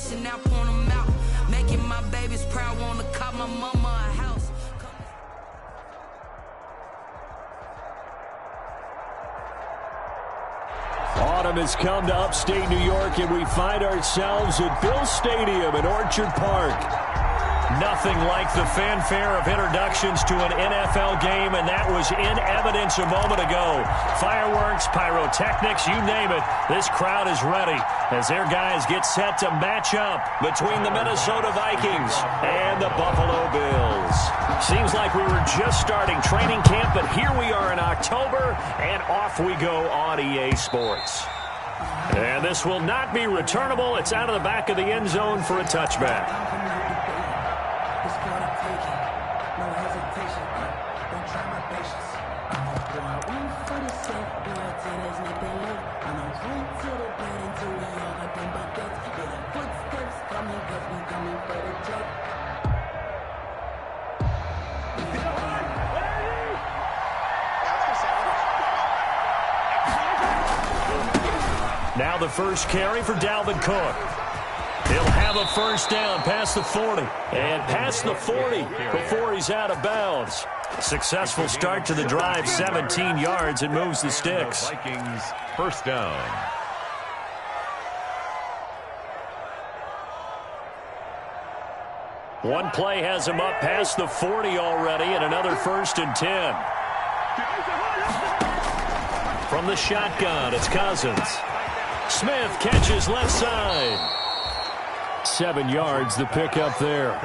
vacation, now point them out. Making my babies proud, wanna call my mama a house. Autumn has come to upstate New York, and we find ourselves at Bill Stadium in Orchard Park. Nothing like the fanfare of introductions to an NFL game, and that was in evidence a moment ago. Fireworks, pyrotechnics, you name it. This crowd is ready as their guys get set to match up between the Minnesota Vikings and the Buffalo Bills. Seems like we were just starting training camp, but here we are in October, and off we go on EA Sports. And this will not be returnable. It's out of the back of the end zone for a touchback. Now the first carry for Dalvin Cook. He'll have a first down past the 40. And past the 40 before he's out of bounds. Successful start to the drive, 17 yards, and moves the sticks. Vikings first down. One play has him up past the 40 already, and another 1st and 10. From the shotgun, it's Cousins. Smith catches left side. 7 yards, the pickup there.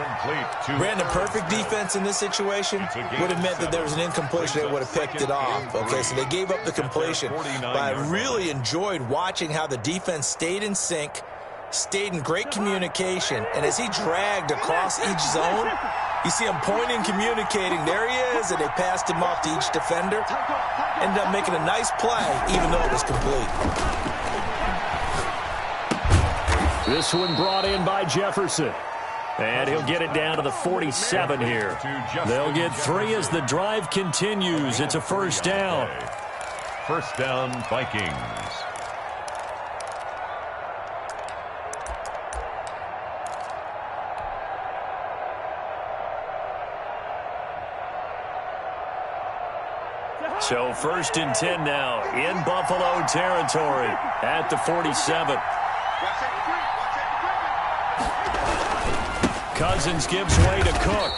Brandon, perfect defense in this situation would have meant that there was an incompletion. They would have picked it off. Okay, so they gave up the completion. But I really enjoyed watching how the defense stayed in sync, stayed in great communication, and as he dragged across each zone, you see him pointing, communicating. There he is, and they passed him off to each defender. Ended up making a nice play, even though it was complete. This one brought in by Jefferson. And he'll get it down to the 47 here. They'll get 3 as the drive continues. It's a first down. First down, Vikings. So 1st and 10 now in Buffalo territory at the 47. Cousins gives way to Cook.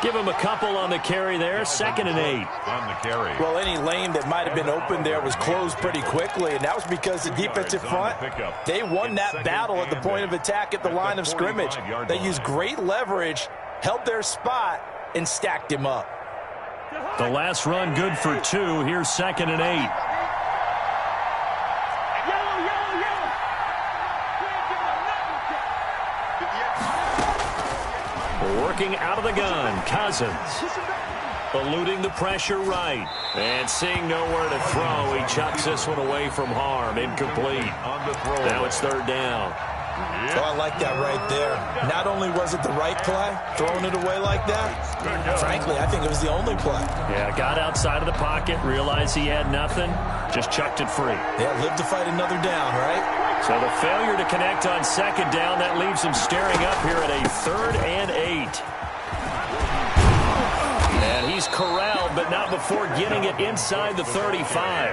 Give him a couple on the carry there. 2nd and 8. On the carry. Well, any lane that might have been open there was closed pretty quickly, and that was because the defensive front, they won that battle at the point of attack at the line of scrimmage. They used great leverage, held their spot, and stacked him up. The last run good for 2. Here's 2nd and 8. Working out of the gun, Cousins. Eluding the pressure right. And seeing nowhere to throw, he chucks this one away from harm. Incomplete. Now it's 3rd down. Oh, I like that right there. Not only was it the right play, throwing it away like that, frankly, I think it was the only play. Yeah, got outside of the pocket, realized he had nothing, just chucked it free. Yeah, live to fight another down, right? So the failure to connect on 2nd down, that leaves him staring up here at a 3rd and 8. And he's corralled, but not before getting it inside the 35.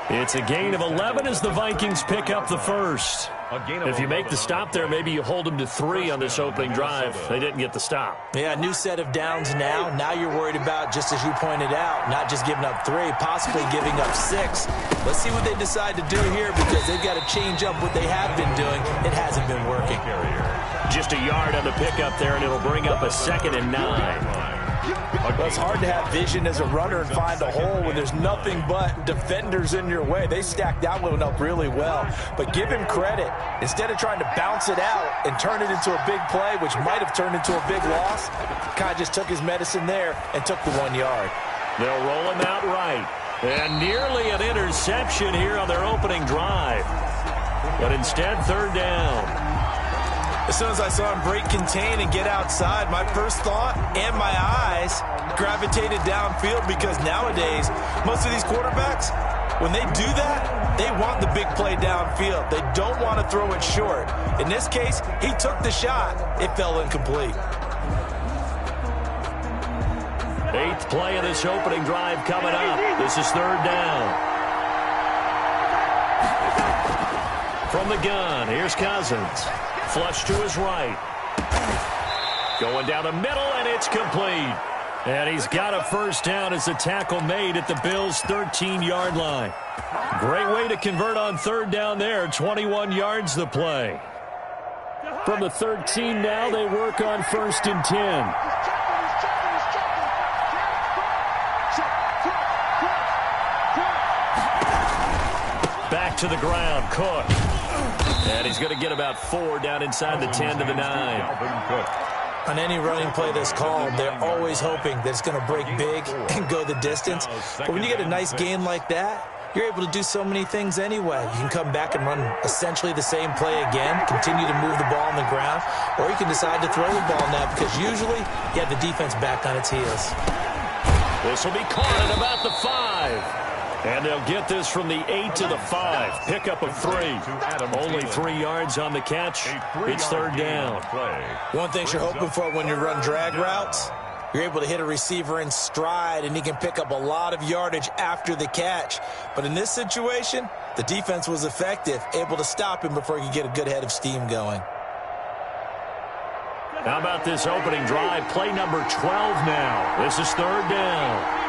It's a gain of 11 as the Vikings pick up the first. If you make the stop there, maybe you hold them to 3 on this opening drive. They didn't get the stop. Yeah, new set of downs now. Now you're worried about, just as you pointed out, not just giving up 3, possibly giving up 6. Let's see what they decide to do here, because they've got to change up what they have been doing. It hasn't been working. Just a yard on the pickup there, and it'll bring up a 2nd and 9. Well, it's hard to have vision as a runner and find a hole when there's nothing but defenders in your way. They stacked that one up really well. But give him credit. Instead of trying to bounce it out and turn it into a big play, which might have turned into a big loss, kind of just took his medicine there and took the 1 yard. They'll roll him out right. And nearly an interception here on their opening drive. But instead, 3rd down. As soon as I saw him break contain and get outside, my first thought and my eyes gravitated downfield, because nowadays, most of these quarterbacks, When they do that, they want the big play downfield. They don't want to throw it short. In this case, he took the shot. It fell incomplete. 8th play of this opening drive coming up. This is 3rd down. From the gun, here's Cousins. Flush to his right. Going down the middle, and it's complete. And he's got a first down as the tackle made at the Bills' 13-yard line. Great way to convert on 3rd down there. 21 yards the play. From the 13 now, they work on 1st and 10. Back to the ground, Cook. And he's going to get about 4 down inside the 10 to the 9. On any running play that's called, they're always hoping that it's going to break big and go the distance. But when you get a nice gain like that, you're able to do so many things anyway. You can come back and run essentially the same play again, continue to move the ball on the ground, or you can decide to throw the ball now because usually you have the defense back on its heels. This will be caught at about the 5. And they'll get this from the 8 to the 5. Pickup of 3. Only 3 yards on the catch. It's 3rd down. One thing you're hoping for when you run drag routes, you're able to hit a receiver in stride, and he can pick up a lot of yardage after the catch. But in this situation, the defense was effective, able to stop him before he could get a good head of steam going. How about this opening drive? Play number 12 now. This is 3rd down.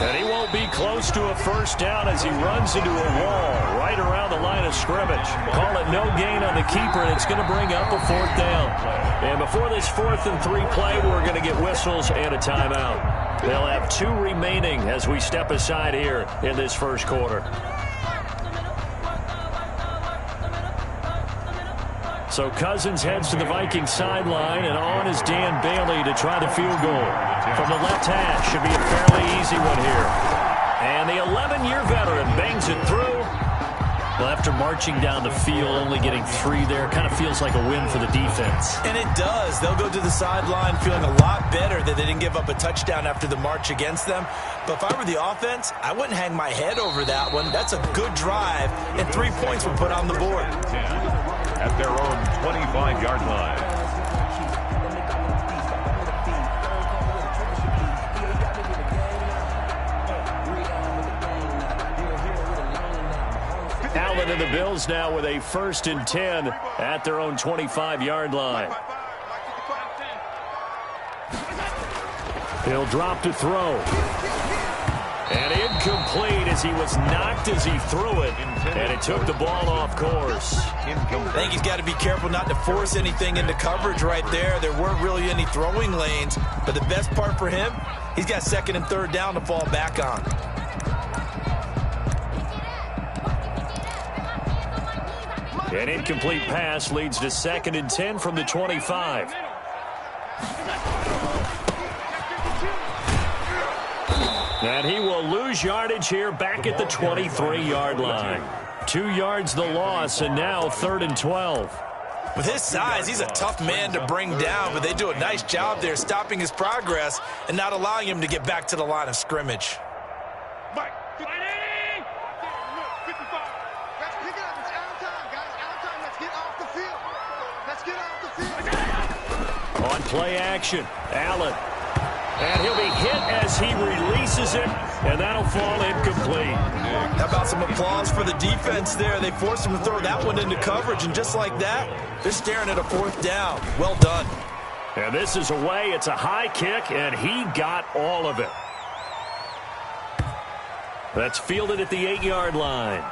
And he won't be close to a first down as he runs into a wall right around the line of scrimmage. Call it no gain on the keeper, and it's going to bring up a 4th down. And before this 4th and 3 play, we're going to get whistles and a timeout. They'll have 2 remaining as we step aside here in this first quarter. So Cousins heads to the Vikings sideline, and on is Dan Bailey to try the field goal. From the left hash, should be a fairly easy one here. And the 11-year veteran bangs it through. Well, after marching down the field, only getting 3 there, kind of feels like a win for the defense. And it does. They'll go to the sideline feeling a lot better that they didn't give up a touchdown after the march against them. But if I were the offense, I wouldn't hang my head over that one. That's a good drive, and 3 points were put on the board. At their own 25-yard line. Allen and the Bills now with a 1st and 10 at their own 25-yard line. He'll drop to throw. And incomplete as he was knocked as he threw it. And it took the ball off course. I think he's got to be careful not to force anything into coverage right there. There weren't really any throwing lanes. But the best part for him, he's got 2nd and 3rd down to fall back on. An incomplete pass leads to 2nd and 10 from the 25. And he will lose yardage here back at the 23-yard line. 2 yards the loss, and now 3rd and 12. With his size, he's a tough man to bring down, but they do a nice job there stopping his progress and not allowing him to get back to the line of scrimmage. On play action, Allen. And he'll be hit as he releases it, and that'll fall incomplete. How about some applause for the defense there? They forced him to throw that one into coverage, and just like that, they're staring at a 4th down. Well done. And this is away. It's a high kick, and he got all of it. That's fielded at the 8-yard line.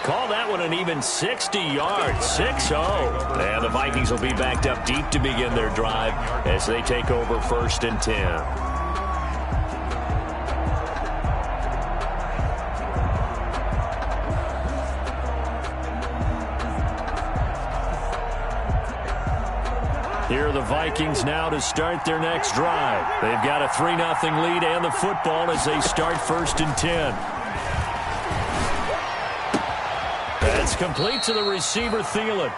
Call that one an even 60 yards, 6-0. And the Vikings will be backed up deep to begin their drive as they take over 1st and 10. Here are the Vikings now to start their next drive. They've got a 3-0 lead and the football as they start 1st and 10. That's complete to the receiver, Thielen.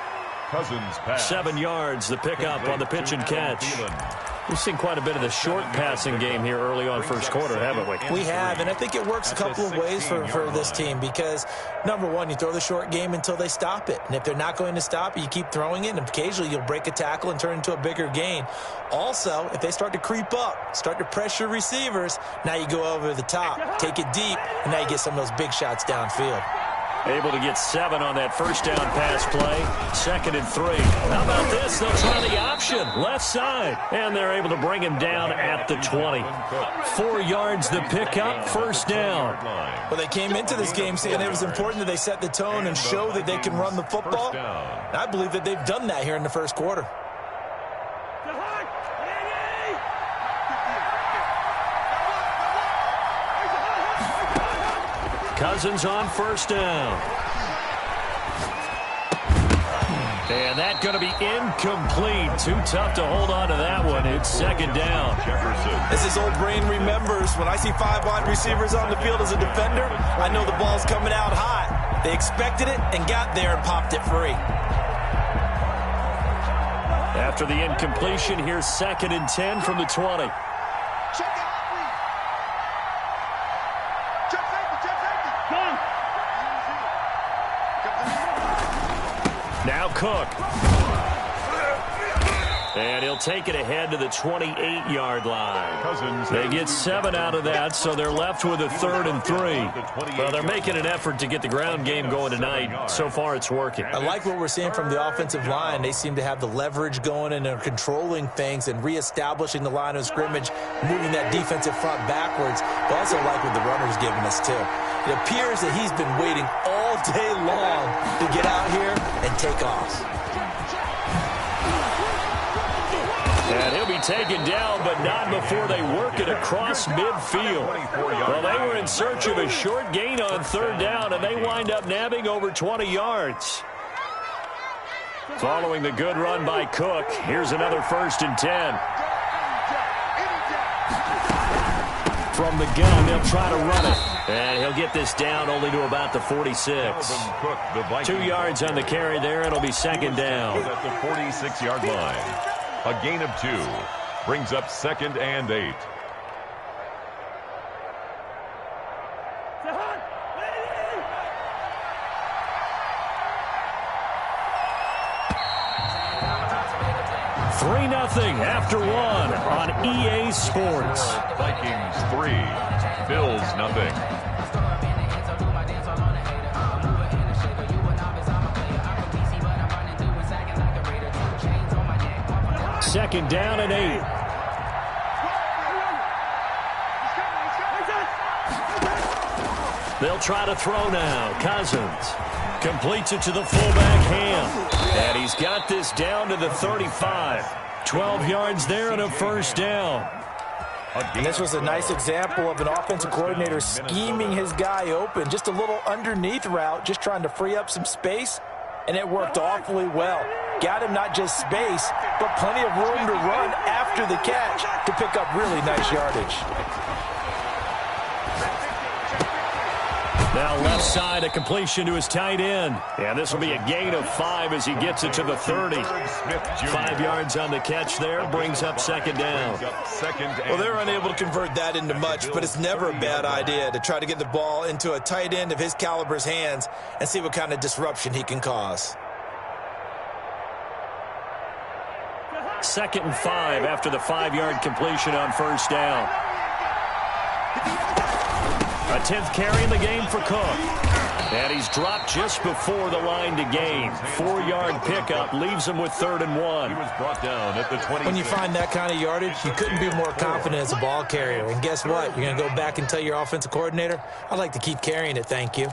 Cousins pass. 7 yards, the pickup on the pitch and catch. We've seen quite a bit of the short passing game here early on first quarter, haven't we? We have, and I think it works a couple of ways for this team because, number one, you throw the short game until they stop it. And if they're not going to stop it, you keep throwing it, and occasionally you'll break a tackle and turn into a bigger gain. Also, if they start to creep up, start to pressure receivers, now you go over the top, take it deep, and now you get some of those big shots downfield. Able to get 7 on that first down pass play. 2nd and 3. How about this? They'll try the option. Left side. And they're able to bring him down at the 20. 4 yards the pickup. First down. Well, they came into this game saying it was important that they set the tone and show that they can run the football. And I believe that they've done that here in the first quarter. Cousins on first down. And that's going to be incomplete. Too tough to hold on to that one. It's 2nd down. As his old brain remembers, when I see 5 wide receivers on the field as a defender, I know the ball's coming out hot. They expected it and got there and popped it free. After the incompletion, here's 2nd and 10 from the 20. Now Cook. And he'll take it ahead to the 28-yard line. They get 7 out of that, so they're left with a 3rd and 3. Well, they're making an effort to get the ground game going tonight. So far, it's working. I like what we're seeing from the offensive line. They seem to have the leverage going and are controlling things and reestablishing the line of scrimmage, moving that defensive front backwards. But I also like what the runner's giving us, too. It appears that he's been waiting all day long to get out here and take off. And he'll be taken down, but not before they work it across midfield. Well, they were in search of a short gain on 3rd down, and they wind up nabbing over 20 yards. Following the good run by Cook, here's another 1st and 10. From the gun, they'll try to run it. And he'll get this down only to about the 46. 2 yards on the carry there. It'll be 2nd down. At the 46-yard line. A gain of 2 brings up 2nd and 8. Three 3-0 after 1 on EA Sports. Vikings 3, Bills 0. Second down and 8. They'll try to throw now. Cousins completes it to the fullback Ham. And he's got this down to the 35. 12 yards there and a first down. And this was a nice example of an offensive coordinator scheming his guy open. Just a little underneath route, just trying to free up some space. And it worked awfully well. Got him not just space, but plenty of room to run after the catch to pick up really nice yardage. Now left side, a completion to his tight end. And this will be a gain of 5 as he gets it to the 30. 5 yards on the catch there, brings up second down. Well, they're unable to convert that into much, but it's never a bad idea to try to get the ball into a tight end of his caliber's hands and see what kind of disruption he can cause. 2nd and 5 after the 5-yard completion on first down. A 10th carry in the game for Cook. And he's dropped just before the line to gain. 4-yard pickup leaves him with 3rd and 1. He was brought down at the 20. When you find that kind of yardage, you couldn't be more confident as a ball carrier. And guess what? You're going to go back and tell your offensive coordinator, I'd like to keep carrying it, thank you.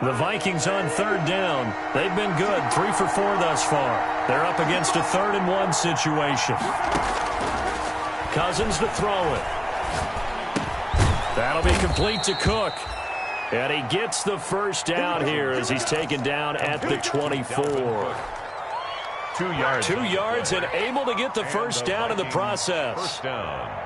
The Vikings on 3rd down. They've been good, 3 for 4 thus far. They're up against a 3rd and 1 situation. Cousins to throw it. That'll be complete to Cook. And he gets the first down here as he's taken down at the 24. 2 yards. 2 yards and able to get the first down in the process. First down.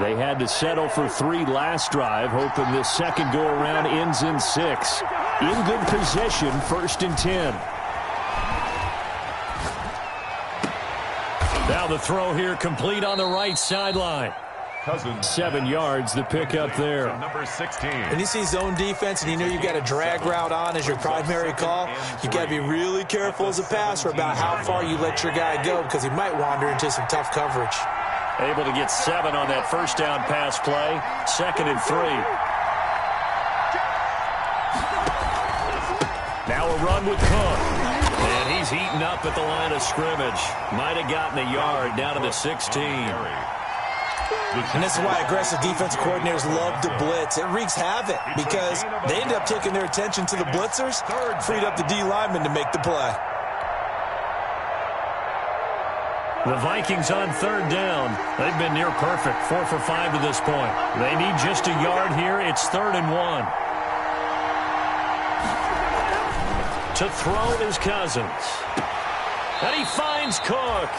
They had to settle for 3 last drive, hoping this second go-around ends in 6. In good position, 1st and 10. Now the throw here complete on the right sideline. Cousins. 7 yards, the pickup there. Number 16. When you see zone defense and you know you've got a drag route on as your primary call, you've got to be really careful as a passer about how far you let your guy go because he might wander into some tough coverage. Able to get 7 on that first down pass play. 2nd and 3. Now a run with Cook. And he's heating up at the line of scrimmage. Might have gotten a yard down to the 16. And this is why aggressive defensive coordinators love to blitz. It wreaks havoc because they end up taking their attention to the blitzers, freed up the D lineman to make the play. The Vikings on 3rd down. They've been near perfect, 4 for 5 to this point. They need just a yard here. It's 3rd and 1. To throw is Cousins. And he finds Cook.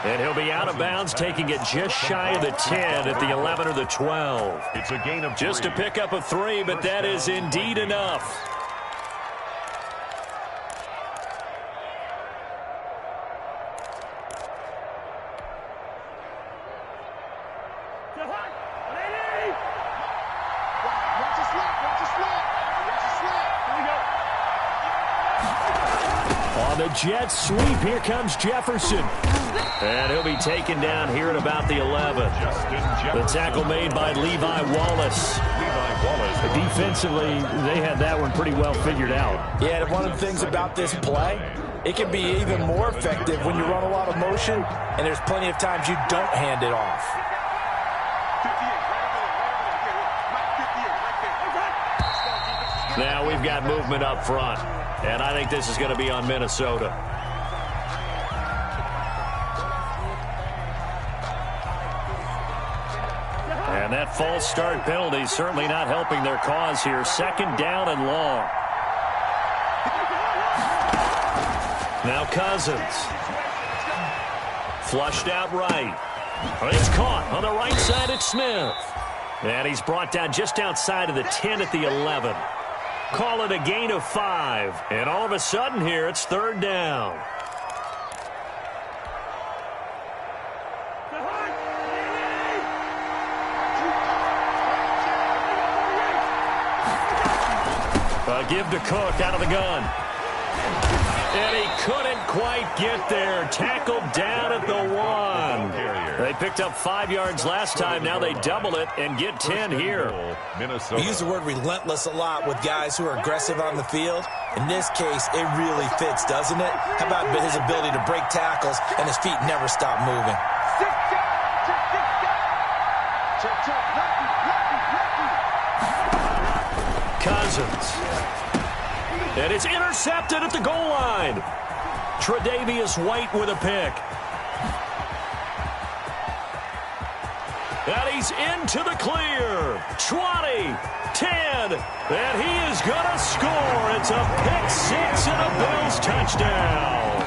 And he'll be out of bounds, taking it just shy of the 10 at the 11 or the 12. It's a gain of 3. Just a pickup of 3, but that is indeed enough. On the Jets sweep, here comes Jefferson. And he'll be taken down here at about the 11. The tackle made by Levi Wallace. Defensively, they had that one pretty well figured out. Yeah, and one of the things about this play, it can be even more effective when you run a lot of motion, and there's plenty of times you don't hand it off. Now we've got movement up front, and I think this is going to be on Minnesota. And that false start penalty certainly not helping their cause here. 2nd down and long. Now Cousins. Flushed out right. It's caught on the right side at Smith. And he's brought down just outside of the 10 at the 11. Call it a gain of 5. And all of a sudden here, it's 3rd down. Give to Cook out of the gun. And he couldn't quite get there. Tackled down at the 1. They picked up 5 yards last time. Now they double it and get 10 here. We use the word relentless a lot with guys who are aggressive on the field. In this case, it really fits, doesn't it? How about his ability to break tackles and his feet never stop moving? Cousins. And it's intercepted at the goal line. Tre'Davious White with a pick. And he's into the clear. 20, 10, and he is going to score. It's a pick 6 and a Bills touchdown.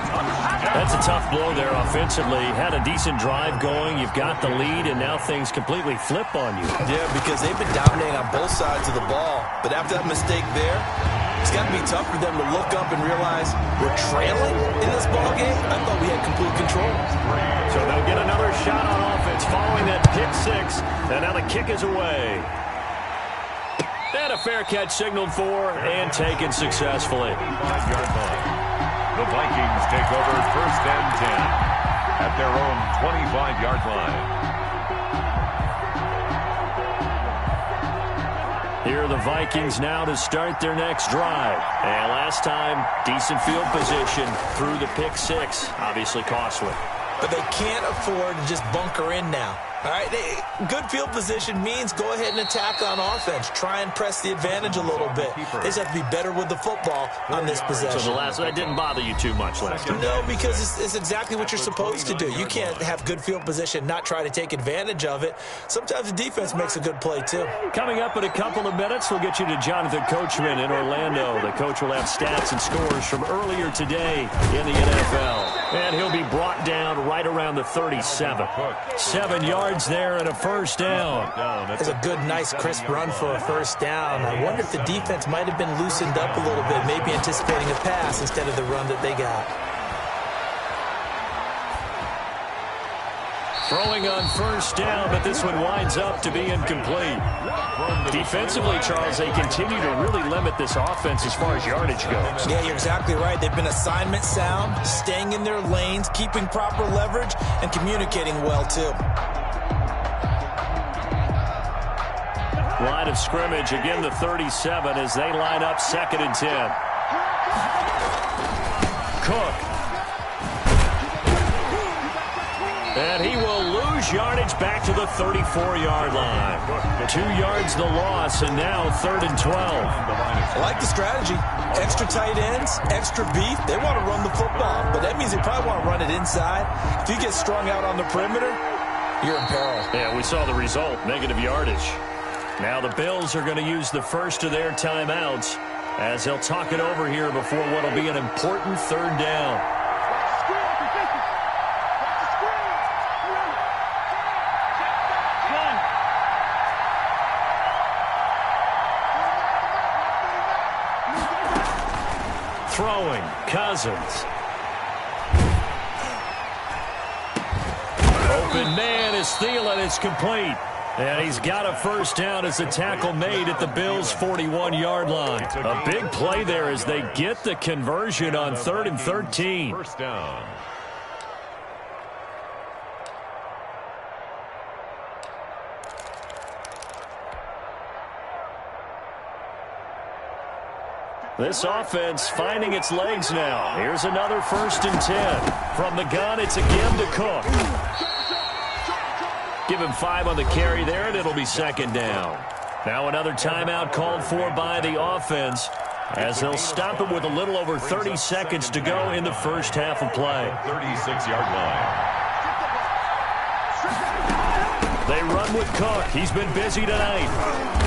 That's a tough blow there offensively. Had a decent drive going. You've got the lead, and now things completely flip on you. Yeah, because they've been dominating on both sides of the ball. But after that mistake there, it's got to be tough for them to look up and realize we're trailing in this ball game. I thought we had complete control. So they'll get another shot on offense following that pick 6, and now the kick is away. And a fair catch signaled for and taken successfully. 5-yard line. The Vikings take over 1st and 10 at their own 25-yard line. Here are the Vikings now to start their next drive. And last time, decent field position through the pick 6. Obviously costly. But they can't afford to just bunker in now. All right, good field position means go ahead and attack on offense. Try and press the advantage a little bit. They just have to be better with the football on this possession. So that didn't bother you too much last time? No, because it's exactly what you're supposed to do. You can't have good field position, not try to take advantage of it. Sometimes the defense makes a good play, too. Coming up in a couple of minutes, we'll get you to Jonathan Coachman in Orlando. The coach will have stats and scores from earlier today in the NFL. And he'll be brought down right around the 37. 7 yards there and a first down. That's a good, nice, crisp run for a first down. I wonder if the defense might have been loosened up a little bit, maybe anticipating a pass instead of the run that they got. Throwing on first down, but this one winds up to be incomplete. Defensively, Charles, they continue to really limit this offense as far as yardage goes. Yeah, you're exactly right. They've been assignment sound, staying in their lanes, keeping proper leverage, and communicating well, too. Line of scrimmage, again the 37 as they line up 2nd and 10. Cook. And he will lose yardage back to the 34-yard line. 2 yards the loss, and now 3rd and 12. I like the strategy. Extra tight ends, extra beef. They want to run the football, but that means they probably want to run it inside. If you get strung out on the perimeter, you're in peril. Yeah, we saw the result, negative yardage. Now the Bills are going to use the first of their timeouts as they'll talk it over here before what will be an important 3rd down. Throwing, Cousins. Open man is Thielen. It's complete. And he's got a first down as the tackle made at the Bills' 41-yard line. A big play there as they get the conversion on 3rd and 13. First down. This offense finding its legs now. Here's another 1st and 10. From the gun, it's again to Cook. Give him 5 on the carry there, and it'll be 2nd down. Now another timeout called for by the offense as they'll stop it with a little over 30 seconds to go in the first half of play. 36-yard line. They run with Cook. He's been busy tonight.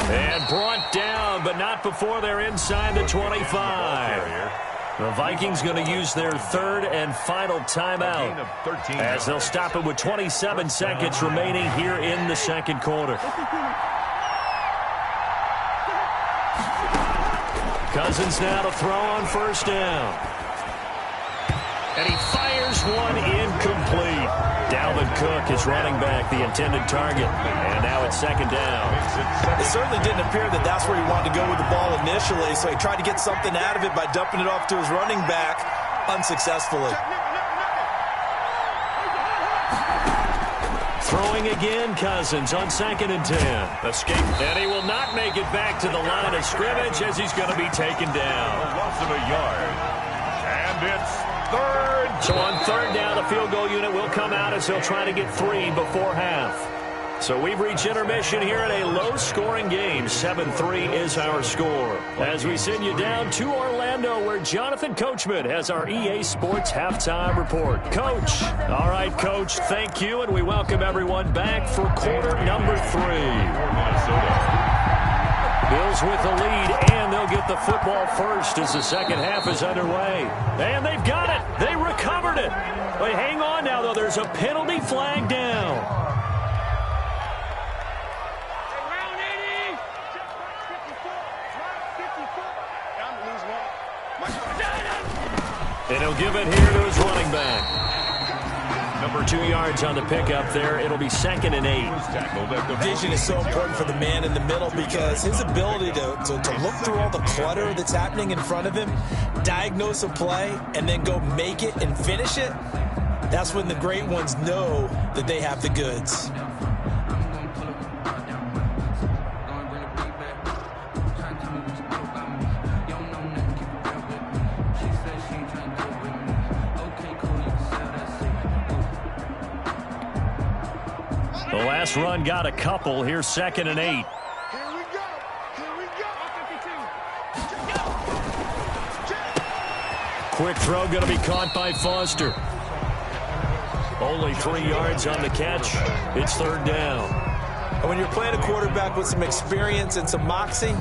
And brought down, but not before they're inside the 25. The Vikings going to use their 3rd and final timeout as they'll stop it with 27 seconds remaining here in the 2nd quarter. Cousins now to throw on first down. And he fires one incomplete. Dalvin Cook is running back, the intended target. And now it's 2nd down. It certainly didn't appear that that's where he wanted to go with the ball initially, so he tried to get something out of it by dumping it off to his running back unsuccessfully. Throwing again, Cousins on 2nd and 10. Escape, and he will not make it back to the line of scrimmage as he's going to be taken down. Loss of a yard. And it's 3rd. So on 3rd down, the field goal unit will come out as they'll try to get 3 before half. So we've reached intermission here in a low-scoring game. 7-3 is our score. As we send you down to Orlando, where Jonathan Coachman has our EA Sports Halftime Report. Coach. All right, Coach, thank you, and we welcome everyone back for quarter number 3. Bills with the lead, and they'll get the football first as the 2nd half is underway. And they've got it. They recovered it. But hang on now, though. There's a penalty flag down. And he'll give it here to his running back. Number 2 yards on the pickup there. It'll be 2nd and 8. Vision is so important for the man in the middle because his ability to look through all the clutter that's happening in front of him, diagnose a play, and then go make it and finish it, that's when the great ones know that they have the goods. last run got a couple. Here's 2nd and 8. Quick throw going to be caught by Foster. Only 3 yards on the catch. It's 3rd down. And when you're playing a quarterback with some experience and some moxie,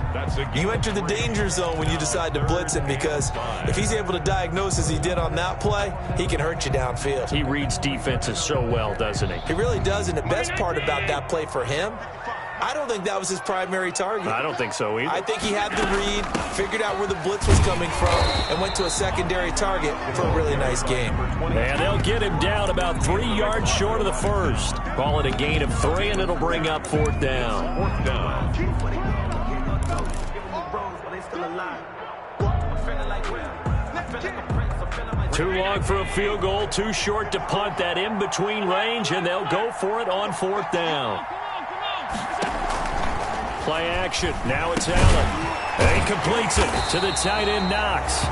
you enter the danger zone when you decide to blitz him, because if he's able to diagnose as he did on that play, he can hurt you downfield. He reads defenses so well, doesn't he? He really does, and the best part about that play for him, I don't think that was his primary target. I don't think so either. I think he had the read, figured out where the blitz was coming from, and went to a secondary target for a really nice game. And they'll get him down about 3 yards short of the first. Call it a gain of 3, and it'll bring up 4th down. 4th down. Too long for a field goal, too short to punt. That in-between range, and they'll go for it on 4th down. Play action. Now it's Allen. And he completes it to the tight end, Knox.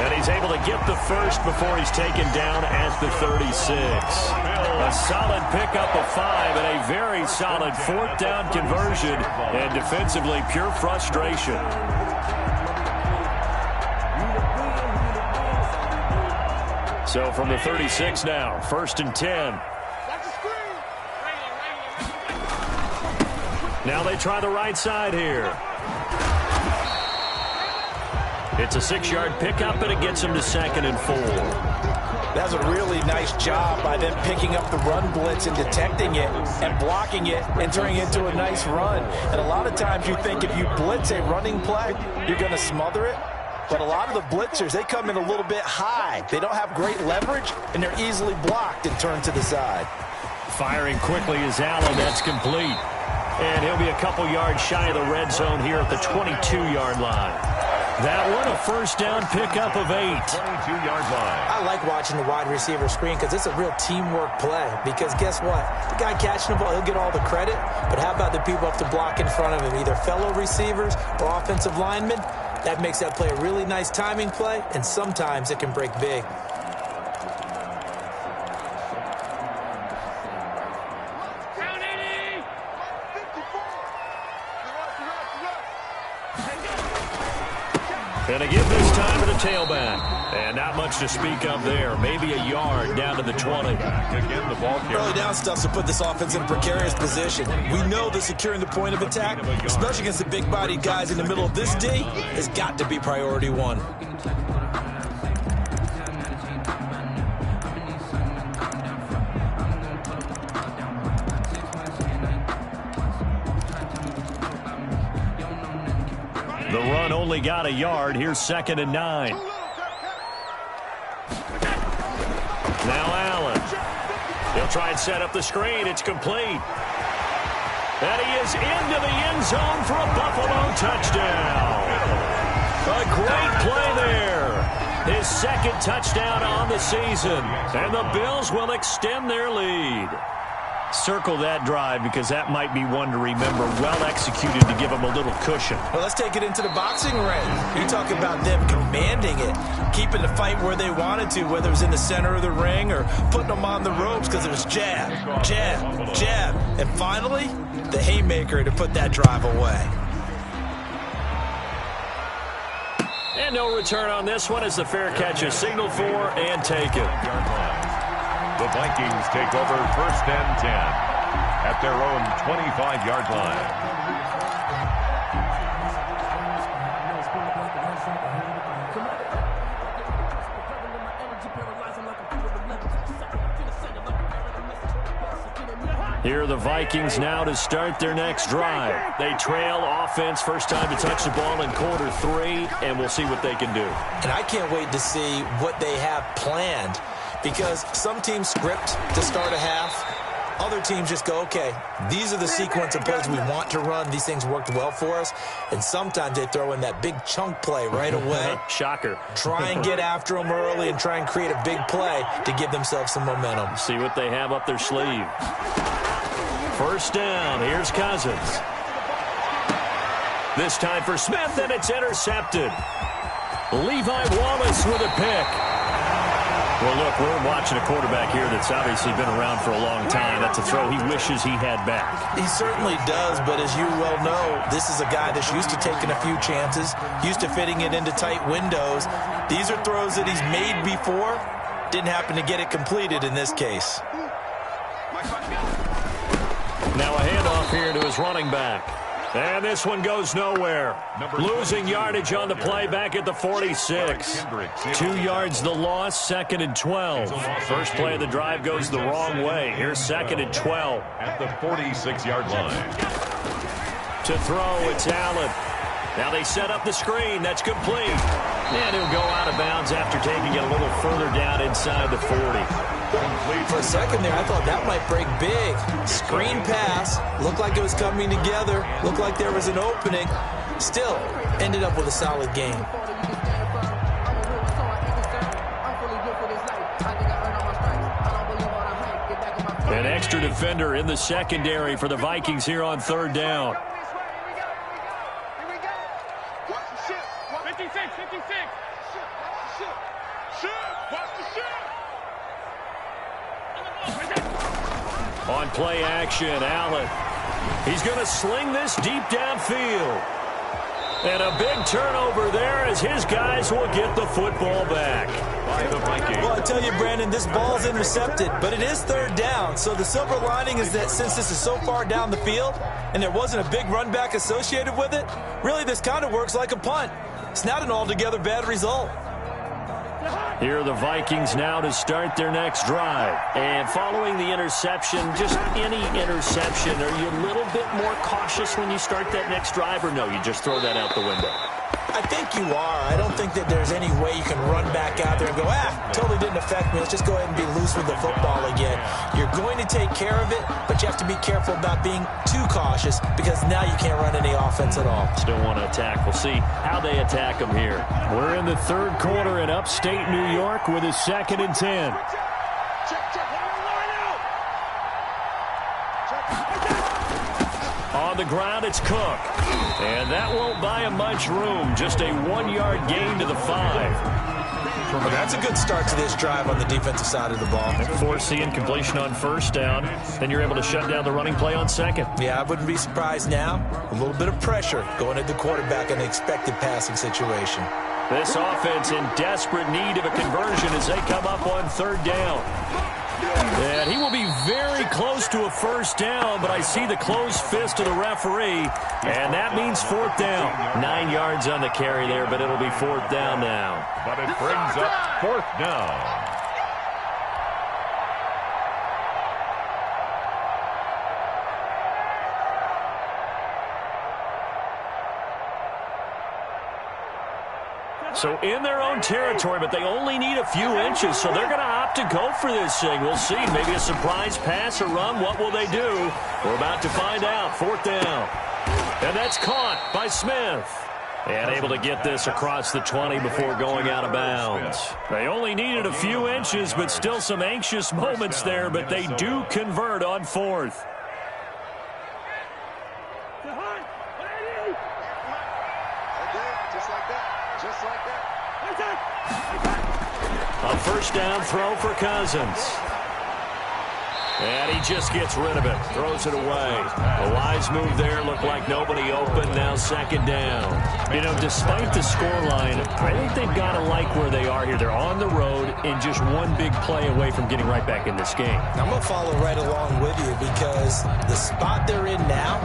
And he's able to get the first before he's taken down at the 36. A solid pickup of 5 and a very solid 4th down conversion. And defensively, pure frustration. So from the 36 now, 1st and 10. Now they try the right side here. It's a 6-yard pickup, and it gets him to 2nd and 4. That's a really nice job by them picking up the run blitz and detecting it and blocking it and turning it into a nice run. And a lot of times you think if you blitz a running play, you're going to smother it. But a lot of the blitzers, they come in a little bit high. They don't have great leverage, and they're easily blocked and turned to the side. Firing quickly is Allen. That's complete. And he'll be a couple yards shy of the red zone here at the 22-yard line. That one, a 1st down pickup of 8. 22-yard line. I like watching the wide receiver screen because it's a real teamwork play. Because guess what? The guy catching the ball, he'll get all the credit. But how about the people up to block in front of him, either fellow receivers or offensive linemen? That makes that play a really nice timing play, and sometimes it can break big. And a give this time to the tailback. And not much to speak of there. Maybe a yard down to the 20. Again, the ball carrier. Early down stuff to put this offense in a precarious position. We know that securing the point of attack, especially against the big-bodied guys in the middle of this D, has got to be priority 1. The run only got a yard. Here's 2nd and 9. Now Allen. He'll try and set up the screen. It's complete. And he is into the end zone for a Buffalo touchdown. A great play there. His 2nd touchdown on the season. And the Bills will extend their lead. Circle that drive because that might be one to remember. Well executed to give them a little cushion. Well, let's take it into the boxing ring. You talk about them commanding it, keeping the fight where they wanted to, whether it was in the center of the ring or putting them on the ropes because it was jab, jab, jab. And finally, the haymaker to put that drive away. And no return on this one as the fair catch is signaled for and taken. The Vikings take over 1st and 10 at their own 25-yard line. Here are the Vikings now to start their next drive. They trail offense, first time to touch the ball in quarter 3, and we'll see what they can do. And I can't wait to see what they have planned. Because some teams script to start a half. Other teams just go, okay, these are the sequence of plays we want to run. These things worked well for us. And sometimes they throw in that big chunk play right away. Shocker. Try and get after them early and try and create a big play to give themselves some momentum. See what they have up their sleeve. 1st down. Here's Cousins. This time for Smith, and it's intercepted. Levi Wallace with a pick. Well, look, we're watching a quarterback here that's obviously been around for a long time. That's a throw he wishes he had back. He certainly does, but as you well know, this is a guy that's used to taking a few chances, used to fitting it into tight windows. These are throws that he's made before. Didn't happen to get it completed in this case. Now a handoff here to his running back. And this one goes nowhere. Losing yardage on the play back at the 46. 2 yards the loss, 2nd and 12. First play of the drive goes the wrong way. Here's 2nd and 12. At the 46-yard line. To throw, it's Allen. Now they set up the screen. That's complete. And he'll go out of bounds after taking it a little further down inside the 40. For a second there, I thought that might break big. Screen pass. Looked like it was coming together. Looked like there was an opening. Still, ended up with a solid game. An extra defender in the secondary for the Vikings here on 3rd down. On play action, Allen. He's going to sling this deep downfield. And a big turnover there as his guys will get the football back. By the Vikings. Well, I tell you, Brandon, this ball's intercepted, but it is 3rd down. So the silver lining is that since this is so far down the field and there wasn't a big run back associated with it, really this kind of works like a punt. It's not an altogether bad result. Here are the Vikings now to start their next drive. And following the interception, just any interception, are you a little bit more cautious when you start that next drive, or no, you just throw that out the window? I think you are. I don't think that there's any way you can run back out there and go, totally didn't affect me. Let's just go ahead and be loose with the football again. You're going to take care of it, but you have to be careful about being too cautious because now you can't run any offense at all. Still want to attack. We'll see how they attack them here. We're in the 3rd quarter in upstate New York with a 2nd and 10. On the ground, it's Cook. And that won't buy him much room. Just a 1-yard gain to the 5. Well, that's a good start to this drive on the defensive side of the ball. Forcing completion on 1st down. Then you're able to shut down the running play on 2nd. Yeah, I wouldn't be surprised now. A little bit of pressure going at the quarterback in an expected passing situation. This offense in desperate need of a conversion as they come up on 3rd down. And he will be very close to a 1st down, but I see the closed fist of the referee, and that means 4th down. 9 yards on the carry there, but it'll be 4th down now. But it brings up 4th down. So in their own territory, but they only need a few inches, so they're going to opt to go for this thing. We'll see. Maybe a surprise pass or run. What will they do? We're about to find out. 4th down. And that's caught by Smith. And able to get this across the 20 before going out of bounds. They only needed a few inches, but still some anxious moments there, but they do convert on 4th. A 1st down throw for Cousins. And he just gets rid of it. Throws it away. A wise move there. Looked like nobody open. Now 2nd down. You know, despite the scoreline, I think they've got to like where they are here. They're on the road and just one big play away from getting right back in this game. I'm going to follow right along with you because the spot they're in now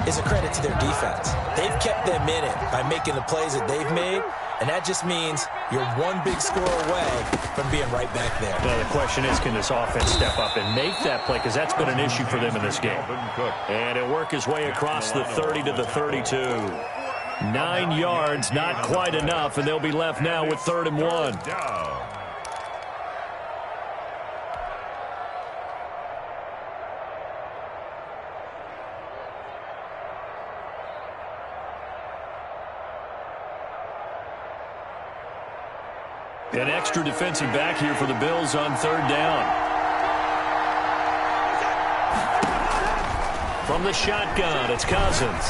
is a credit to their defense. They've kept them in it by making the plays that they've made. And that just means you're one big score away from being right back there. Now the question is, can this offense step up and make that play? Because that's been an issue for them in this game. And he'll work his way across the 30 to the 32. 9 yards, not quite enough, and they'll be left now with 3rd and 1. An extra defensive back here for the Bills on 3rd down. From the shotgun, it's Cousins.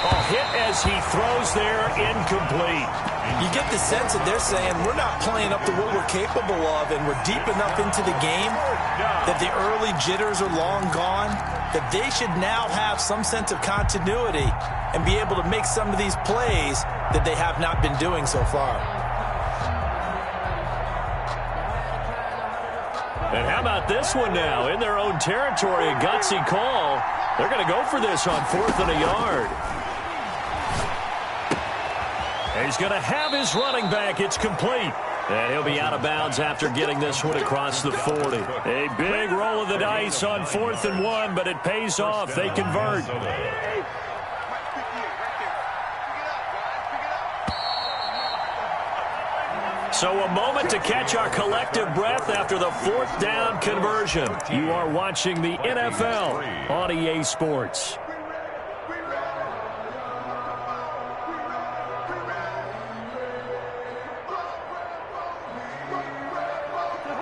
Oh, hit as he throws there, incomplete. You get the sense that they're saying we're not playing up to what we're capable of, and we're deep enough into the game that the early jitters are long gone, that they should now have some sense of continuity and be able to make some of these plays that they have not been doing so far. And how about this one now? In their own territory, a gutsy call. They're going to go for this on 4th and a yard. And he's going to have his running back. It's complete. And he'll be out of bounds after getting this one across the 40. A big roll of the dice on 4th and 1, but it pays off. They convert. So a moment to catch our collective breath after the 4th down conversion. You are watching the NFL on EA Sports.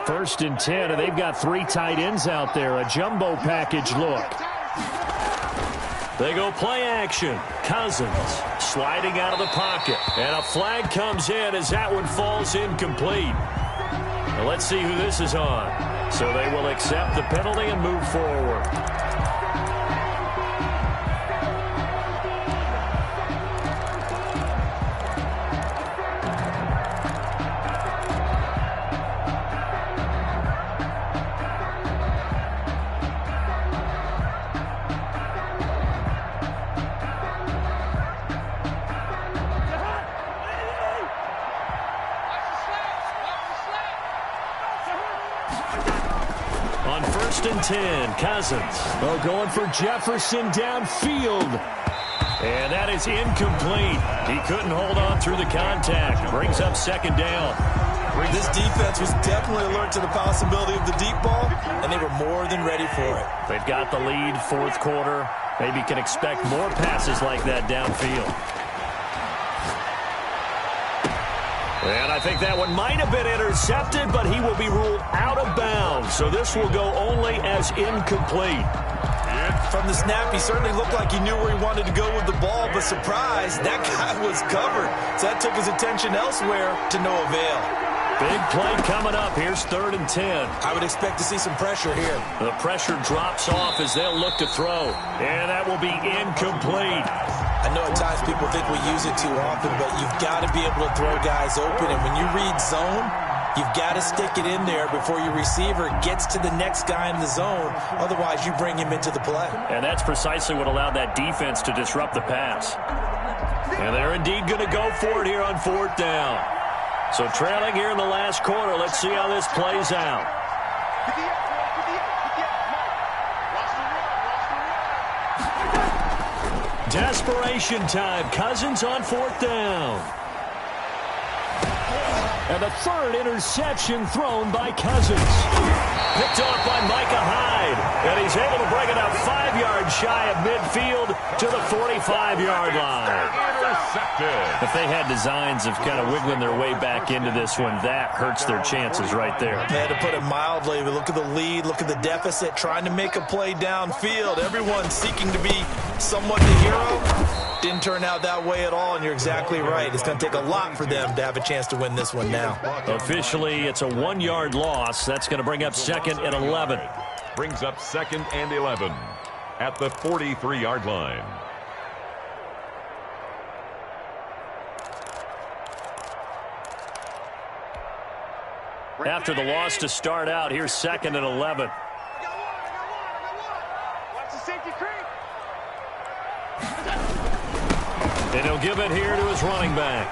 First and 10, and they've got 3 tight ends out there. A jumbo package look. They go play action. Cousins sliding out of the pocket. And a flag comes in as that one falls incomplete. Now let's see who this is on. So they will accept the penalty and move forward. On 1st and 10, Cousins. Oh, going for Jefferson downfield. And that is incomplete. He couldn't hold on through the contact. Brings up 2nd down. This defense was definitely alert to the possibility of the deep ball, and they were more than ready for it. They've got the lead, 4th quarter. Maybe can expect more passes like that downfield. And I think that one might have been intercepted, but he will be ruled out of bounds. So this will go only as incomplete. From the snap, he certainly looked like he knew where he wanted to go with the ball, but surprise, that guy was covered. So that took his attention elsewhere to no avail. Big play coming up. Here's 3rd and 10. I would expect to see some pressure here. The pressure drops off as they'll look to throw. And that will be incomplete. I know at times people think we use it too often, but you've got to be able to throw guys open. And when you read zone, you've got to stick it in there before your receiver gets to the next guy in the zone. Otherwise, you bring him into the play. And that's precisely what allowed that defense to disrupt the pass. And they're indeed going to go for it here on 4th down. So trailing here in the last quarter, let's see how this plays out. Desperation time. Cousins on 4th down. And the 3rd interception thrown by Cousins. Picked off by Micah Hyde. And he's able to bring it up 5 yards shy of midfield to the 45-yard line. If they had designs of kind of wiggling their way back into this one, that hurts their chances right there. Man, to put it mildly, look at the lead, look at the deficit, trying to make a play downfield. Everyone seeking to be somewhat the hero. Didn't turn out that way at all, and you're exactly right. It's going to take a lot for them to have a chance to win this one now. Officially, it's a 1-yard loss. That's going to bring up 2nd and 11. Brings up 2nd and 11 at the 43-yard line. After the loss to start out, here's 2nd and 11. And he'll give it here to his running back.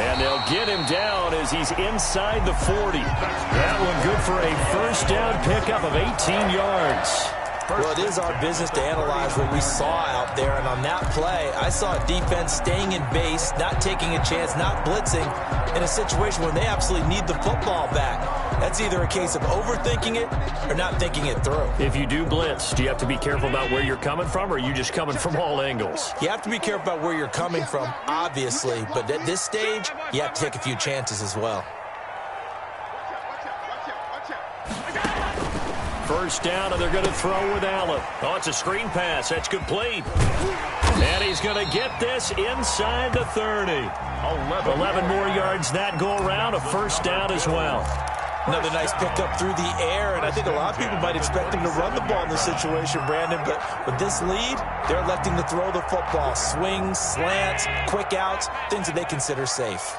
And they'll get him down as he's inside the 40. That one good for a 1st down pickup of 18 yards. Well, it is our business to analyze what we saw out there, and on that play, I saw a defense staying in base, not taking a chance, not blitzing, in a situation where they absolutely need the football back. That's either a case of overthinking it or not thinking it through. If you do blitz, do you have to be careful about where you're coming from, or are you just coming from all angles? You have to be careful about where you're coming from, obviously, but at this stage, you have to take a few chances as well. First down, and they're going to throw with Allen. Oh, it's a screen pass. That's complete. And he's going to get this inside the 30. 11 more yards that go around. A first down as well. Another nice pickup through the air, and I think a lot of people might expect him to run the ball in this situation, Brandon, but with this lead, they're electing to throw the football. Swings, slants, quick outs, things that they consider safe.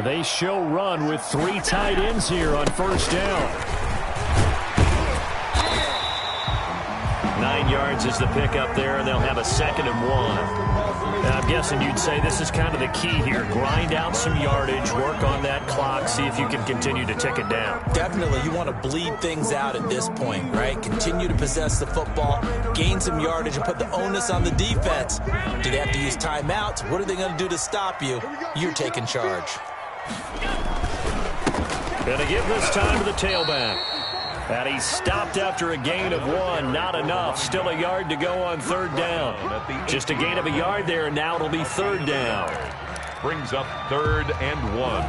They show run with 3 tight ends here on first down. 9 yards is the pickup there, and they'll have a 2nd and 1. Now, I'm guessing you'd say this is kind of the key here. Grind out some yardage, work on that clock, see if you can continue to tick it down. Definitely, you want to bleed things out at this point, right? Continue to possess the football, gain some yardage, and put the onus on the defense. Do they have to use timeouts? What are they going to do to stop you? You're taking charge. Going to give this time to the tailback. And he stopped after a gain of 1. Not enough. Still a yard to go on 3rd down. Just a gain of a yard there, and now it'll be 3rd down. Brings up 3rd and 1.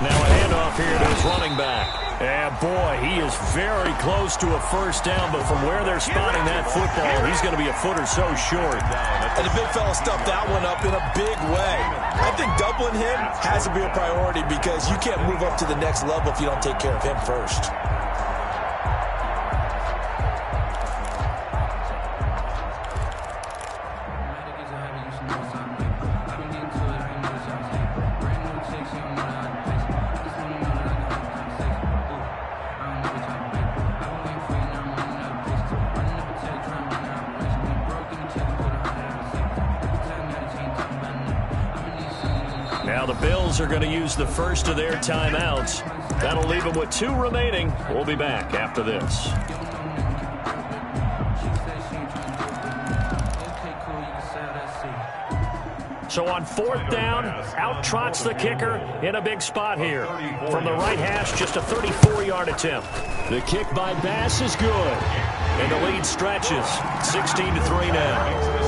Now a handoff here to his running back. And boy, he is very close to a first down, but from where they're spotting that football, he's going to be a foot or so short. And the big fella stuffed that one up in a big way. I think doubling him has to be a priority because you can't move up to the next level if you don't take care of him first. Now the Bills are going to use the first of their timeouts. That'll leave them with 2 remaining. We'll be back after this. So on 4th down, out trots the kicker in a big spot here. From the right hash, just a 34-yard attempt. The kick by Bass is good. And the lead stretches. 16-3 now.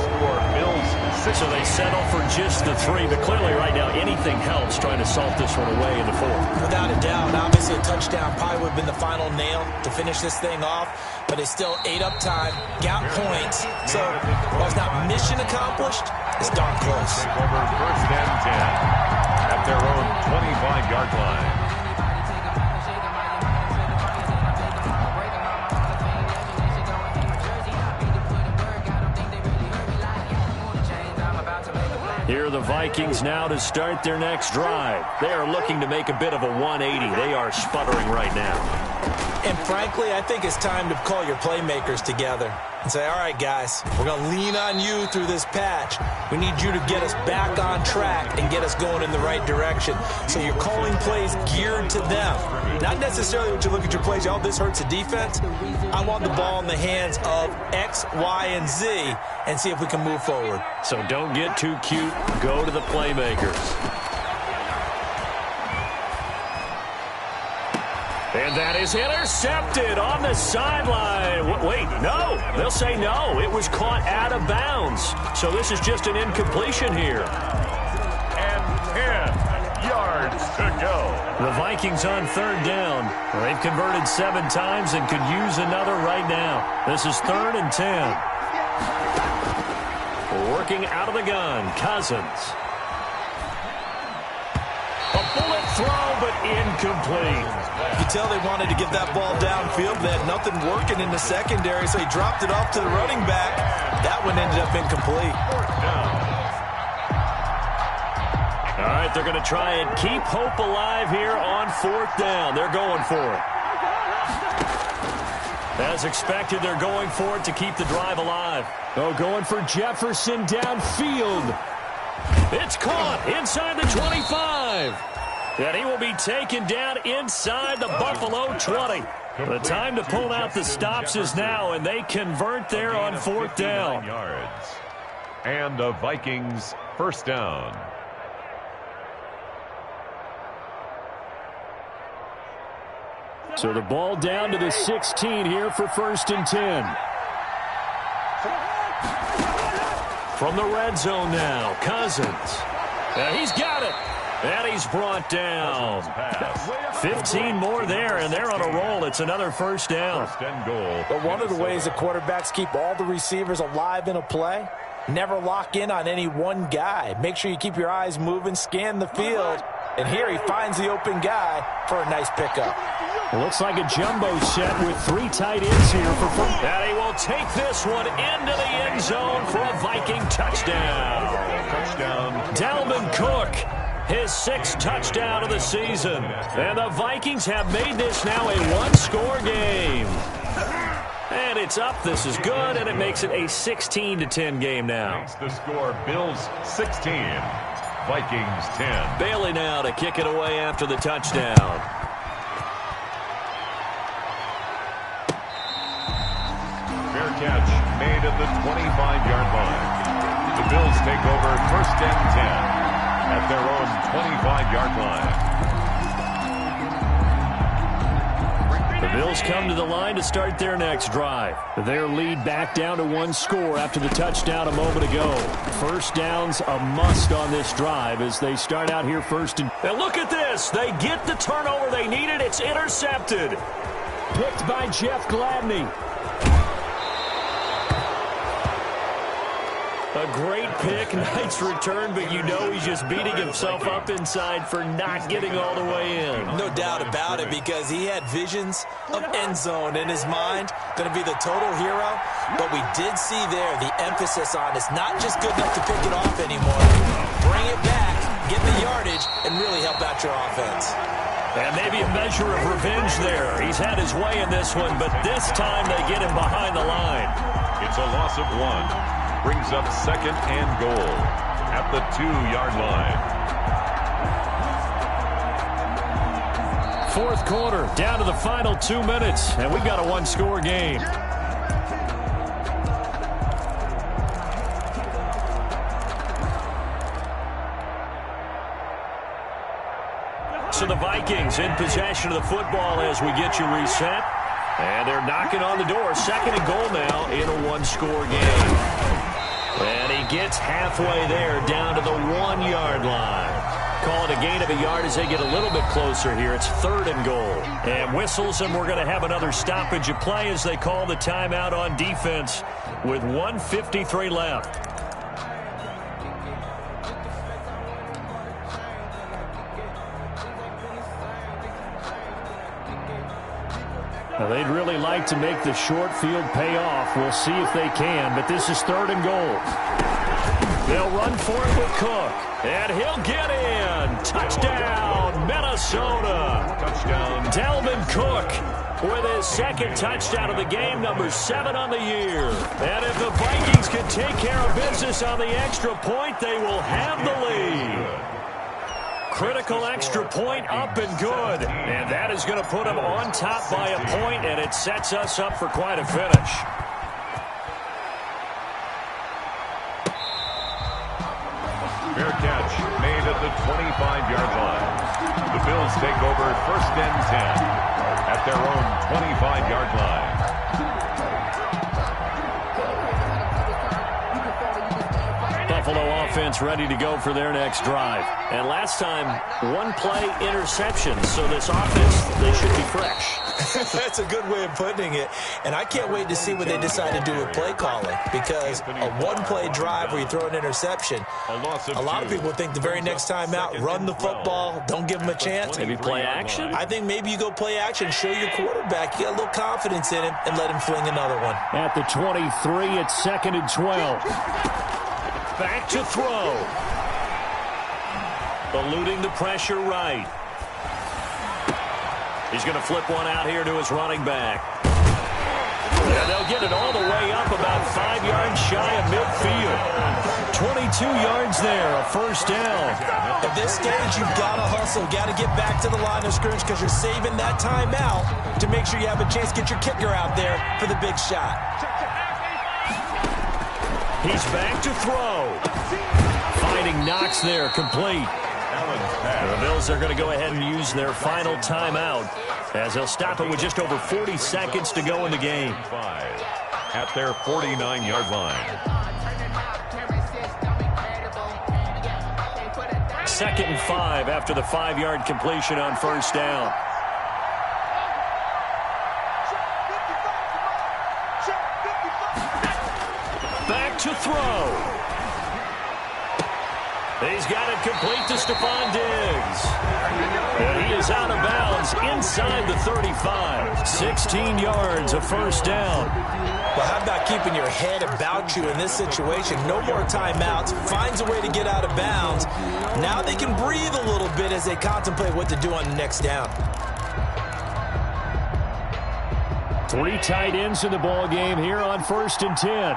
So they settle for just the 3, but clearly right now anything helps trying to salt this one away in the 4th. Without a doubt, obviously a touchdown probably would have been the final nail to finish this thing off, but they still ate up time, got points. So while it's not mission accomplished, it's darn close. Take over 1st and 10 at their own 25-yard line. Here are the Vikings now to start their next drive. They are looking to make a bit of a 180. They are sputtering right now. And frankly, I think it's time to call your playmakers together and say, all right, guys, we're going to lean on you through this patch. We need you to get us back on track and get us going in the right direction. So you're calling plays geared to them. Not necessarily when you look at your plays, oh, this hurts the defense. I want the ball in the hands of X, Y, and Z and see if we can move forward. So don't get too cute. Go to the playmakers. And that is intercepted on the sideline. Wait, no. They'll say no. It was caught out of bounds. So this is just an incompletion here. And 10 yards to go. The Vikings on 3rd down. They've converted 7 times and could use another right now. This is 3rd and 10. Working out of the gun, Cousins. A bullet throw, but incomplete. You can tell they wanted to get that ball downfield. They had nothing working in the secondary, so he dropped it off to the running back. That one ended up incomplete. All right, they're going to try and keep hope alive here on 4th down. They're going for it. As expected, they're going for it to keep the drive alive. Oh, going for Jefferson downfield. It's caught inside the 25. And he will be taken down inside the Buffalo 20. The time to pull out the stops is now, and they convert there on 4th down. Yards. And the Vikings first down. So the ball down to the 16 here for 1st and 10. From the red zone now, Cousins. He's got it. And he's brought down. 15 more there, and they're on a roll. It's another first down. First and goal. But one of the ways that quarterbacks keep all the receivers alive in a play, never lock in on any one guy. Make sure you keep your eyes moving, scan the field. And here he finds the open guy for a nice pickup. Looks like a jumbo set with 3 tight ends here for four. And he will take this one into the end zone for a Viking touchdown. Touchdown. Dalvin Cook, his 6th touchdown of the season. And the Vikings have made this now a one-score game. And it's up. This is good, and it makes it a 16-10 game now. Makes the score Bills 16, Vikings 10. Bailey now to kick it away after the touchdown. Fair catch made at the 25-yard line. The Bills take over first and 10 at their own 25-yard line. The Bills come to the line to start their next drive. Their lead back down to 1 score after the touchdown a moment ago. First down's a must on this drive as they start out here first. And look at this. They get the turnover they needed. It's intercepted. Picked by Jeff Gladney. A great pick, nice return, but you know he's just beating himself up inside for not getting all the way in. No doubt about it, because he had visions of end zone in his mind. Going to be the total hero. But we did see there the emphasis on it's not just good enough to pick it off anymore. Bring it back, get the yardage, and really help out your offense. And maybe a measure of revenge there. He's had his way in this one, but this time they get him behind the line. It's a loss of 1. Brings up second and goal at the 2-yard line. Fourth quarter, down to the final 2 minutes, and we've got a one-score game. So the Vikings in possession of the football as we get you reset. And they're knocking on the door. Second and goal now in a one-score game. And he gets halfway there down to the 1-yard line. Call it a gain of a yard as they get a little bit closer here. It's third and goal. And whistles, and we're going to have another stoppage of play as they call the timeout on defense with 1:53 left. Now, they'd really like to make the short field pay off. We'll see if they can, but this is third and goal. They'll run for it with Cook, and he'll get in. Touchdown, Minnesota. Touchdown. Dalvin Cook with his 2nd touchdown of the game, number 7 on the year. And if the Vikings can take care of business on the extra point, they will have the lead. Critical extra point up and good. And that is going to put them on top by a point, and it sets us up for quite a finish. Fair catch made at the 25-yard line. The Bills take over first and 10 at their own 25-yard line. Buffalo offense ready to go for their next drive. And last time, 1-play interception. So this offense, they should be fresh. That's a good way of putting it. And I can't wait to see what they decide to do with play calling, because a 1-play drive where you throw an interception, a lot of people think the very next time out, run the football, don't give them a chance. Maybe play action? I think maybe you go play action, show your quarterback you got a little confidence in him, and let him fling another one. At the 23, it's 2nd and 12. Back to throw. Eluding the pressure right. He's going to flip one out here to his running back. And they'll get it all the way up about 5 yards shy of midfield. 22 yards there, a first down. At this stage, you've got to hustle. Got to get back to the line of scrimmage because you're saving that timeout to make sure you have a chance to get your kicker out there for the big shot. He's back to throw. Finding Knox there, complete. And the Bills are going to go ahead and use their final timeout as they'll stop it with just over 40 seconds to go in the game. At their 49-yard line. 2nd and 5 after the 5-yard completion on first down. Back to throw. He's got it complete to Stephon Diggs. And he is out of bounds inside the 35. 16 yards, a first down. Well, how about keeping your head about you in this situation? No more timeouts. Finds a way to get out of bounds. Now they can breathe a little bit as they contemplate what to do on the next down. 3 tight ends in the ball game here on 1st and 10.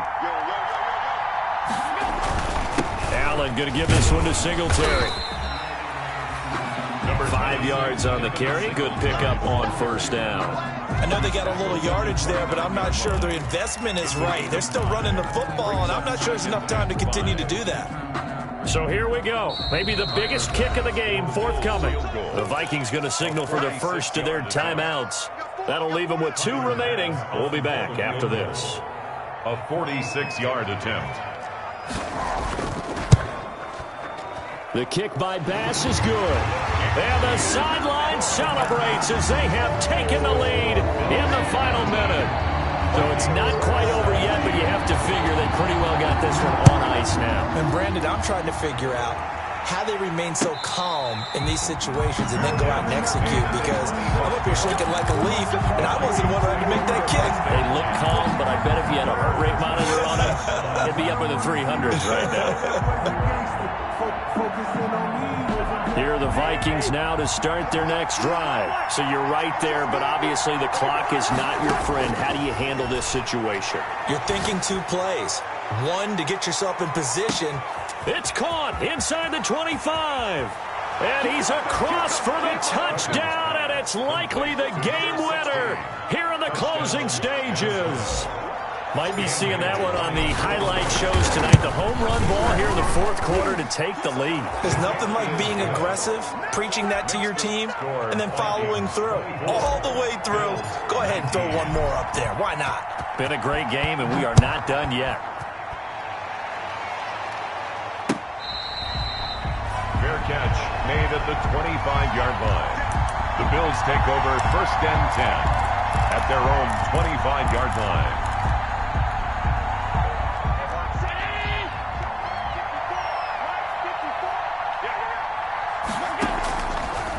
Allen going to give this one to Singletary. 5 yards on the carry. Good pickup on first down. I know they got a little yardage there, but I'm not sure their investment is right. They're still running the football, and I'm not sure there's enough time to continue to do that. So here we go. Maybe the biggest kick of the game forthcoming. The Vikings going to signal for the first of their timeouts. That'll leave them with 2 remaining. We'll be back after this. A 46-yard attempt. The kick by Bass is good. And the sideline celebrates as they have taken the lead in the final minute. So it's not quite over yet, but you have to figure they pretty well got this one on ice now. And Brandon, I'm trying to figure out how they remain so calm in these situations and then go out and execute, because I'm up here shaking like a leaf, and I wasn't one who had to make that kick. They look calm, but I bet if you had a heart rate monitor on it, it'd be up in the 300s right now. Here are the Vikings now to start their next drive. So you're right there, but obviously the clock is not your friend. How do you handle this situation? You're thinking 2 plays. 1, to get yourself in position. It's caught inside the 25. And he's across for the touchdown, and it's likely the game winner here in the closing stages. Might be seeing that one on the highlight shows tonight. The home run ball here in the 4th quarter to take the lead. There's nothing like being aggressive, preaching that to your team, and then following through. All the way through. Go ahead and throw one more up there. Why not? Been a great game, and we are not done yet. Fair catch made at the 25-yard line. The Bills take over 1st and 10 at their own 25-yard line.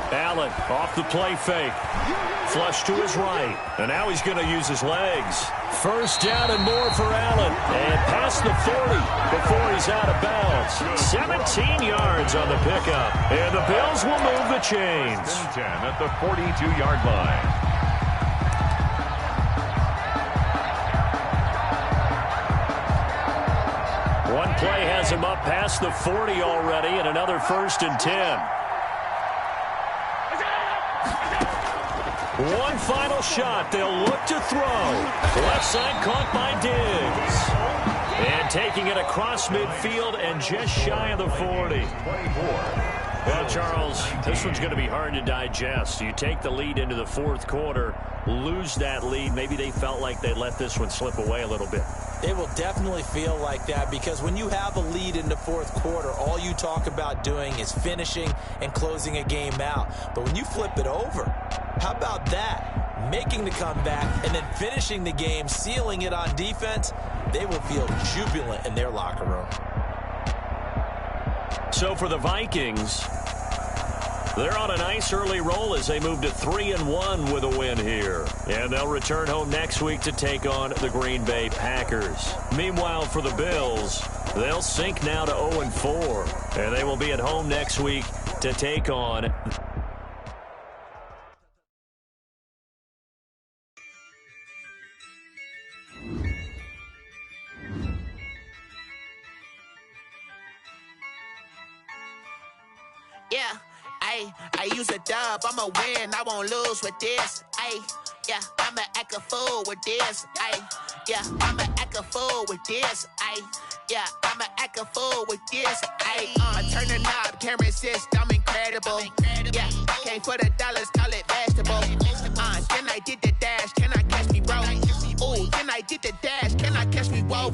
Allen off the play fake. Flush to his right. And now he's going to use his legs. First down and more for Allen. And past the 40 before he's out of bounds. 17 yards on the pickup. And the Bills will move the chains. 10 at the 42-yard line. One play has him up past the 40 already, and another 1st and 10. One final shot. They'll look to throw. Left side caught by Diggs. And taking it across midfield and just shy of the 40. 24. Well, Charles, this one's going to be hard to digest. You take the lead into the 4th quarter, lose that lead. Maybe they felt like they let this one slip away a little bit. It will definitely feel like that, because when you have a lead in the 4th quarter, all you talk about doing is finishing and closing a game out. But when you flip it over, how about that? Making the comeback and then finishing the game, sealing it on defense, they will feel jubilant in their locker room. So for the Vikings, they're on a nice early roll as they move to 3-1 with a win here. And they'll return home next week to take on the Green Bay Packers. Meanwhile, for the Bills, they'll sink now to 0-4. And they will be at home next week to take on... Yeah, I use a dub, I'ma win, I won't lose with this, yeah, I'ma act a fool with this, yeah, I'ma act a fool with this, yeah, I'ma act a fool with this, turn the knob, can't resist, I'm incredible, yeah, came for the dollars, call it vegetable, then I did the dash, can I catch me, bro, ooh, then I did the dash, can I catch me, whoa,